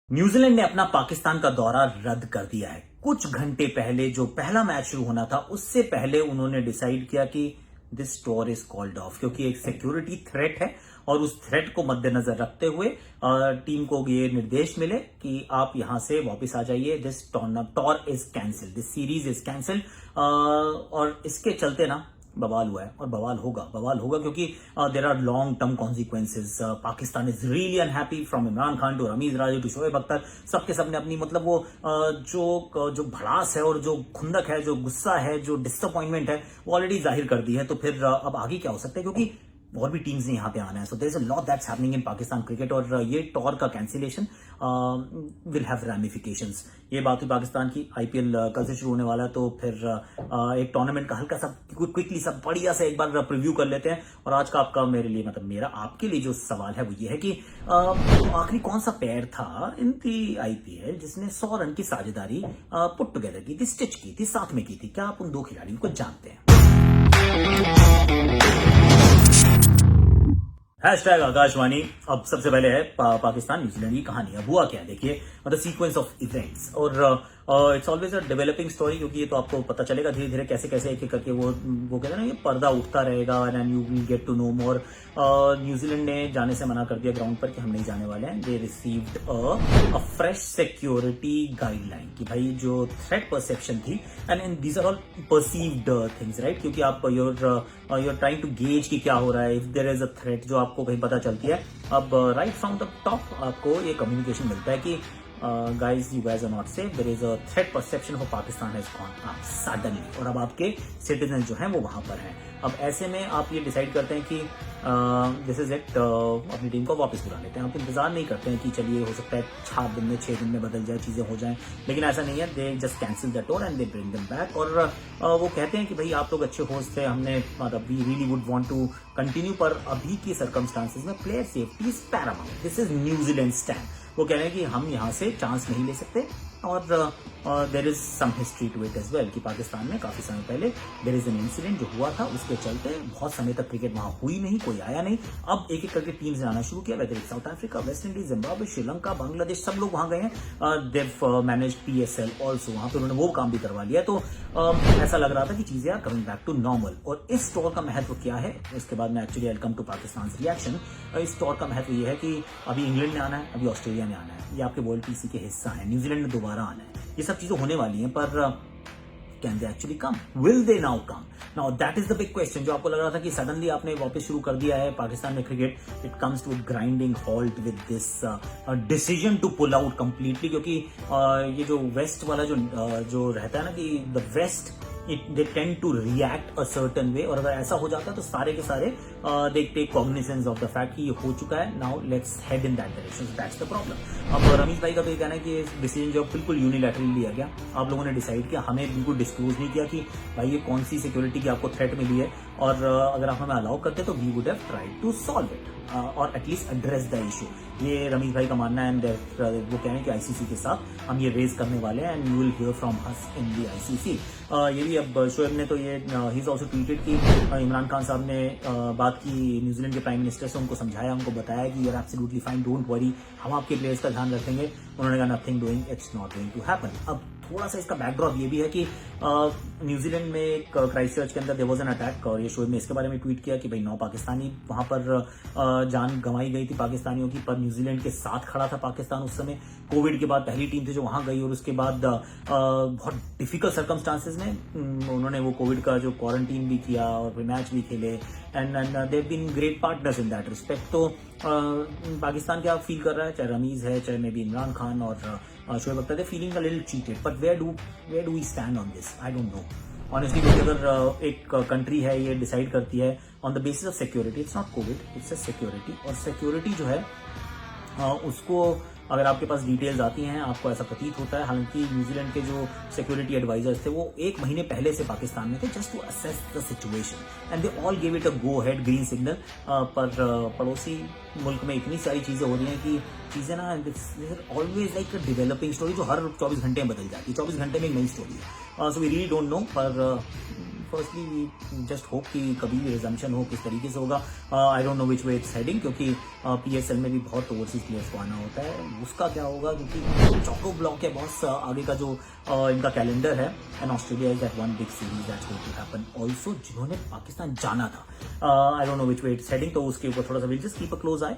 New Zealand ने अपना पाकिस्तान का दौरा रद्द कर दिया है। कुछ घंटे पहले जो पहला मैच शुरू होना था उससे पहले उन्होंने डिसाइड किया कि this tour is called off, क्योंकि एक सिक्योरिटी थ्रेट है और उस थ्रेट को मद्देनजर रखते हुए टीम को ये निर्देश मिले कि आप यहां से वापस आ जाइए। This tour is cancel, this series is cancel. और इसके चलते ना बवाल हुआ है और बवाल होगा क्योंकि there are long term consequences. Pakistan is really unhappy, from Imran Khan to Rameez Raja to Shoaib Akhtar. सबके सबने अपनी मतलब वो जो भड़ास है और जो खुंदक है, जो गुस्सा है, जो डिसअपॉइंटमेंट है, वो ऑलरेडी जाहिर कर दी है। तो फिर अब आगे क्या हो सकता है, क्योंकि और भी टीम्स ने यहाँ पे आना है। So there is a lot that's happening in Pakistan cricket और ये टॉर का कैंसिलेशन विल हैव रैमिफिकेशंस। ये बात हुई पाकिस्तान की। आईपीएल कल से शुरू होने वाला है, तो फिर एक टूर्नामेंट का हल्का सा क्विकली सा बढ़िया सा एक बार प्रीव्यू कर लेते हैं। और आज का आपका मेरे लिए मतलब मेरा आपके लिए जो सवाल है वो ये है कि आखिरी कौन सा पैर था इन दी आईपीएल जिसने 100 रन की साझेदारी पुट टुगेदर की थी, स्टिच की थी, साथ में की थी। क्या आप उन दो खिलाड़ियों को जानते हैं? हैशटैग आकाशवाणी। अब सबसे पहले है पाकिस्तान न्यूजीलैंड की कहानी। अब हुआ क्या, देखिए द सीक्वेंस ऑफ इवेंट्स। और it's always a developing story, क्योंकि ये तो आपको पता चलेगा धीरे धीरे कैसे कैसे एक एक करके वो कहते हैं ना, ये पर्दा उठता रहेगा and you will get to know more. New Zealand ने जाने से मना कर दिया ग्राउंड पर कि हम नहीं जाने वाले हैं। They received a fresh security guideline कि भाई जो थ्रेट परसेप्शन थी, and these are all perceived things, right? क्योंकि आप यूर ट्राइंग टू गेज कि क्या हो रहा है, if there is a threat जो आपको कहीं पता चलती है। अब राइट फ्रॉम द टॉप आपको ये कम्युनिकेशन मिलता है कि guys, you guys are not safe. There is a threat perception for Pakistan has gone up suddenly. और अब आपके सिटीजन जो हैं वो वहां पर हैं। अब ऐसे में आप ये डिसाइड करते हैं कि दिस इज इट, अपनी टीम को वापस बुला लेते हैं। आप इंतजार नहीं करते हैं कि चलिए हो सकता है 4 दिन में 6 दिन में बदल जाए, चीजें हो जाएं, लेकिन ऐसा नहीं है। They just cancel the tour and they bring them back. और वो कहते हैं कि भाई आप लोग अच्छे होस्ट थे, हमने मतलब we really would want to continue, पर अभी की सर्कमस्टांसेस में player safety is paramount. This is New Zealand stand. वो कह रहे हैं कि हम यहाँ से चांस नहीं ले सकते। और there is some history to it as well कि पाकिस्तान में काफी समय पहले देर इज एन इंसिडेंट जो हुआ था, उसके चलते बहुत समय तक क्रिकेट वहां हुई नहीं, कोई आया नहीं। अब एक एक करके टीम्स ने आना शुरू किया, whether South Africa, West Indies, Zimbabwe, Sri Lanka, Bangladesh, सब लोग वहां गए हैं। देव मैनेज पीएसएल ऑल्सो, वहां पे उन्होंने वो काम भी करवा लिया। तो ऐसा लग रहा था कि चीजें are coming back to normal. और इस टूर का महत्व क्या है, इसके बाद में actually I will come to Pakistan reaction. इस टूर का महत्व ये है कि अभी इंग्लैंड ने आना है, अभी ऑस्ट्रेलिया ने आना है, ये आपके वर्ल्ड पीसी के हिस्सा है। न्यूजीलैंड ने दोबारा आना है, ये सब चीजें होने वाली हैं, पर can they actually come? Will they now come? Now that is the big question. जो आपको लग रहा था कि सडनली आपने वापस शुरू कर दिया है पाकिस्तान में cricket, it comes to grinding halt with this decision to pull out completely. क्योंकि ये जो वेस्ट वाला जो रहता है ना कि the west they tend to react a certain way, और अगर ऐसा हो जाता है तो सारे के सारे they take cognizance of the fact कि ये हो चुका है। Now let's head in that direction, that's the problem. अब रमीज भाई का तो ये कहना है कि डिसीजन जो बिल्कुल यूनिलैटरली लिया गया, आप लोगों ने डिसाइड किया, हमें बिल्कुल डिस्क्लोज नहीं किया कि भाई ये कौन सी सिक्योरिटी की आपको थ्रेट मिली है, और अगर आप हमें अलाउ करते तो we would have tried to solve it और एटलीस्ट एड्रेस द इशू। ये रमीज भाई का मानना है। एंड वो कह रहे हैं कि आईसीसी के साथ हम ये रेज करने वाले हैं and you will hear from us in the ICC. ये भी अब शोएब ने तो ये ही इज ऑल्सो ट्वीटेड कि इमरान खान साहब ने बात की न्यूजीलैंड के प्राइम मिनिस्टर से, उनको समझाया, उनको बताया कि you are absolutely fine, don't worry, हम आपके प्लेयर्स का ध्यान रखेंगे। उन्होंने कहा nothing doing, it's not going to happen. अब थोड़ा सा इसका बैकड्रॉप ये भी है कि न्यूजीलैंड में एक क्राइस्टचर्च के अंदर देयर वाज एन अटैक, और ये शोएब ने इसके बारे में ट्वीट किया कि भाई 9 पाकिस्तानी वहां पर जान गंवाई गई थी पाकिस्तानियों की, पर न्यूजीलैंड के साथ खड़ा था पाकिस्तान उस समय। कोविड के बाद पहली टीम थी जो वहां गई, और उसके बाद बहुत डिफिकल्ट सर्कमस्टांसेस में उन्होंने वो कोविड का जो क्वारंटीन भी किया और फिर मैच भी खेले, and they have been great partners in that respect. तो पाकिस्तान क्या फील कर रहा है, चाहे रमीज है, चाहे मे बी इमरान खान और Shoaib Akhtar, they feeling a little cheated, but where do we stand on this? I don't know honestly. क्योंकि अगर एक कंट्री है ये डिसाइड करती है on the basis of security, it's not Covid, it's a security, और security जो है उसको अगर आपके पास डिटेल्स आती हैं आपको ऐसा प्रतीत होता है, हालांकि न्यूजीलैंड के जो सिक्योरिटी एडवाइजर्स थे वो 1 महीने पहले से पाकिस्तान में थे, just to assess the situation, and they all give it a go ahead green signal. पर पड़ोसी मुल्क में इतनी सारी चीजें हो रही हैं कि चीजें ना always like a developing story जो हर 24 घंटे में बदल जाती है। 24 घंटे में एक नई स्टोरी है। So we really don't know, पर फर्स्टली वी जस्ट होप कि कभी भी रिजम्पशन हो किस तरीके से होगा. I don't know which way it's heading, क्योंकि PSL में भी बहुत ओवरसीज प्लेयर्स को आना होता है. उसका क्या होगा, क्योंकि चौको ब्लॉक है बॉस आगे का जो इनका कैलेंडर है. And Australia is that one big series that's going to happen also, जिन्होंने पाकिस्तान जाना था. I don't know which way it's heading, तो उसके ऊपर थोड़ा सा will just keep a close eye.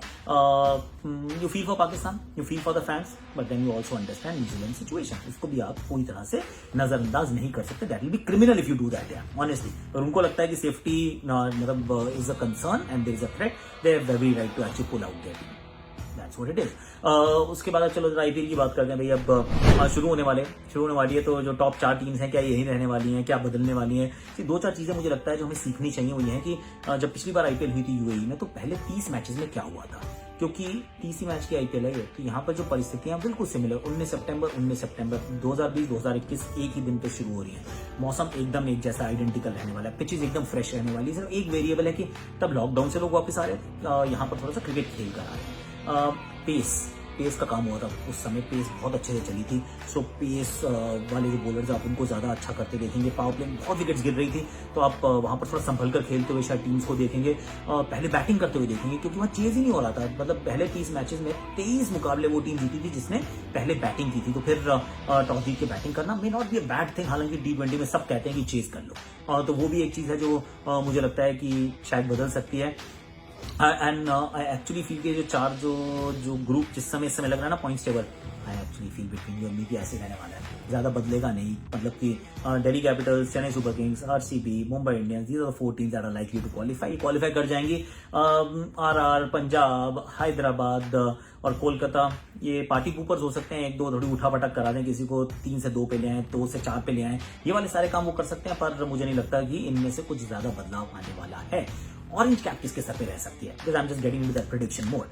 You feel for Pakistan, you feel for the fans, but then you also understand New Zealand situation. उसको भी आप पूरी तरह से नजरअंदाज नहीं कर सकते. That will be criminal if you do that यार, ऑनेस्टली. और उनको लगता है कि सेफ्टी मतलब is a concern and there is a threat, they have every right to actually pull out their team. That's what it is. उसके बाद चलो जरा IPL की बात करते हैं भाई. अब शुरू होने वाली है, तो जो टॉप 4 टीम्स हैं क्या यही रहने वाली हैं, क्या बदलने वाली हैं. 2-4 चीजें मुझे लगता है जो हमें सीखनी चाहिए. वो ये है कि जब पिछली बार IPL हुई थी UAE में, तो पहले 30 मैचेस में क्या हुआ था, क्योंकि 30 मैच की IPL है, तो यहाँ पर जो परिस्थितियां बिल्कुल सिमिलर. 19 सितंबर 2020-2021 एक ही दिन पे शुरू हो रही है. मौसम एकदम एक जैसा आइडेंटिकल रहने वाला है. पिचेज एकदम फ्रेश रहने वाली है. सिर्फ एक वेरिएबल है कि तब लॉकडाउन से लोग वापस आ रहे हैं, यहाँ पर थोड़ा सा क्रिकेट खेल कर आ रहे हैं. पेस का काम हुआ था उस समय. पेस बहुत अच्छे से चली थी. सो पेस वाले जो बॉलर्स आप उनको ज्यादा अच्छा करते देखेंगे. पावर प्ले में बहुत विकेट्स गिर रही थी, तो आप वहां पर थोड़ा संभल कर खेलते हुए शायद टीम्स को देखेंगे. पहले बैटिंग करते हुए देखेंगे, क्योंकि वहां चेज ही नहीं हो रहा था. मतलब पहले 30 मैचेस में 23 मुकाबले वो टीम जीती थी जिसने पहले बैटिंग की थी. तो फिर टॉस जीत के बैटिंग करना may not be a bad thing. हालांकि T20 में सब कहते हैं कि चेज कर लो, तो वो भी एक चीज है जो मुझे लगता है कि शायद बदल सकती है. एंड आई एक्चुअली फील के जो ग्रुप इस समय लग रहा है ना points table, I actually feel between you and me कि ऐसे रहने वाला है. ज्यादा बदलेगा नहीं. मतलब कि Delhi Capitals, Chennai Super Kings, RCB, Mumbai Indians, these are the 4 teams that are likely to qualify कर जाएंगी. RR, पंजाब, हैदराबाद और कोलकाता ये पार्टी पूपर्स हो सकते हैं. 1-2 थोड़ी उठापटक करा दें, किसी को 3 से 2 पे ले आए, 2 से 4 पे ले आए. ये वाले सारे काम वो कर सकते हैं, पर मुझे नहीं लगता कि इनमें से कुछ ज्यादा बदलाव आने वाला है. ऑरेंज कैप किसके सर पे रह सकती है, because I am just getting into that prediction mode.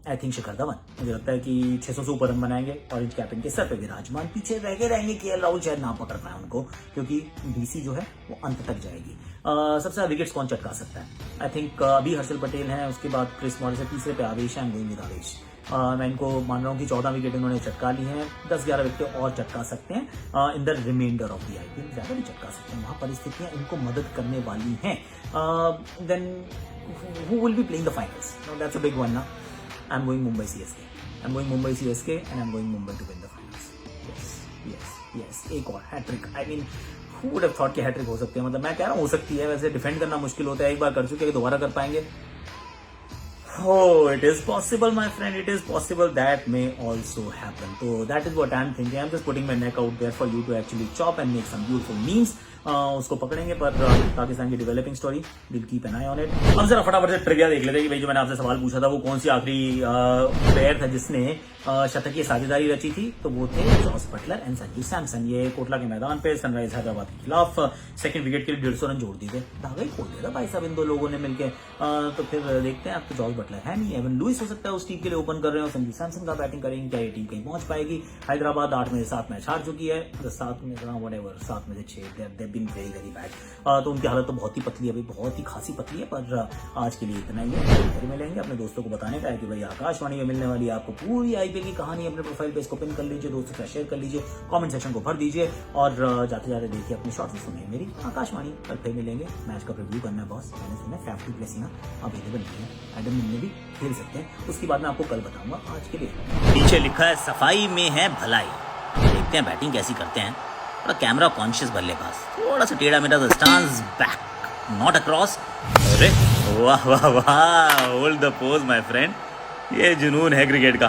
I think Shikhar Dhawan. मुझे लगता है कि 600 से ऊपर रन बनाएंगे. ऑरेंज कैप इनके सर पे विराजमान. पीछे रह रहेंगे KL राहुल, शायद ना पकड़ पाए उनको, क्योंकि DC जो है वो अंत तक जाएगी. सबसे ज्यादा विकेट्स कौन चटका सकता है? आई थिंक अभी हर्षल पटेल है, उसके बाद क्रिस मॉरिस है, तीसरे पे आवेश है. आवेश मैं इनको मान रहा हूँ कि 14 विकेट इन्होंने चटका ली हैं. 10-11 विकेट और चटका सकते हैं in the remainder of the IPL. ज्यादा भी चटका सकते हैं, वहां परिस्थितियां इनको मदद करने वाली हैं. Then who will be playing the finals? Now that's a big one now. I'm going Mumbai CSK. I'm going Mumbai CSK and I'm going Mumbai to win the finals. Yes. एक और hat-trick. I mean, who would have thought कि hat-trick हो सकती है? मतलब मैं कह रहा हूँ हो सकती है. वैसे डिफेंड करना मुश्किल होता है. एक बार कर चुके हैं, दोबारा कर पाएंगे? Oh, it is possible, my friend. It is possible. That may also happen. So that is what I'm thinking. I'm just putting my neck out there for you to actually chop and make some beautiful memes. उसको पकड़ेंगे, पर पाकिस्तान की developing story, will keep an I on it. अब जरा फटाफट से trivia देख लेते हैं कि भाई जो मैंने आपसे सवाल पूछा था वो कौन सी आखिरी प्लेयर था जिसने शतकीय साझेदारी रची थी. तो वो थे Jos Buttler and Sanju Samson. ये कोटला के मैदान पे सनराइज हैदराबाद के खिलाफ सेकंड विकेट के लिए 150 रन जोड़ दिए थे. धागा ही खोल दिया था भाई साहब इन दो लोगों ने मिलकर. तो फिर देखते हैं. अब तो जॉस बटलर है नहीं, एवन लुइस हो सकता है उस टीम के लिए ओपन कर रहे हो. संजू सैमसन का बैटिंग करेंगे, क्या ये टीम कहीं पहुंच पाएगी? हैदराबाद 8 में से 7 मैच हार चुकी है. 7 में से 6 दे बीन वेरी बैड. तो उनकी हालत तो बहुत ही पतली है भाई, बहुत ही खासी पतली है. पर आज के लिए इतना ही है. फिर मिलेंगे. अपने दोस्तों को बताने का है कि भाई आकाशवाणी में मिलने वाली है आपको पूरी IPL की कहानी. अपने प्रोफाइल पे इसको पिन कर लीजिए, दोस्तों के साथ शेयर कर लीजिए, कमेंट सेक्शन को भर दीजिए और जाते जाते देखिए अपने शॉर्ट्स सुनिए मेरी आकाशवाणी. कल फिर मिलेंगे. मैच का रिव्यू करना है बॉस. मैंने सुना फैफ टू प्लेस अवेलेबल नहीं है. एडम मिल में भी खेल सकते हैं. उसकी बात मैं आपको कल बताऊंगा. आज के लिए पीछे लिखा है सफाई में है भलाई. देखते हैं बैटिंग कैसी करते हैं. थोड़ा कैमरा कॉन्शियस बल्लेबाज, थोड़ा सा टेढ़ा मेढ़ा. The stance back, not across. अरे वाह वाह वाह, hold the pose my friend. ये जुनून है क्रिकेट का.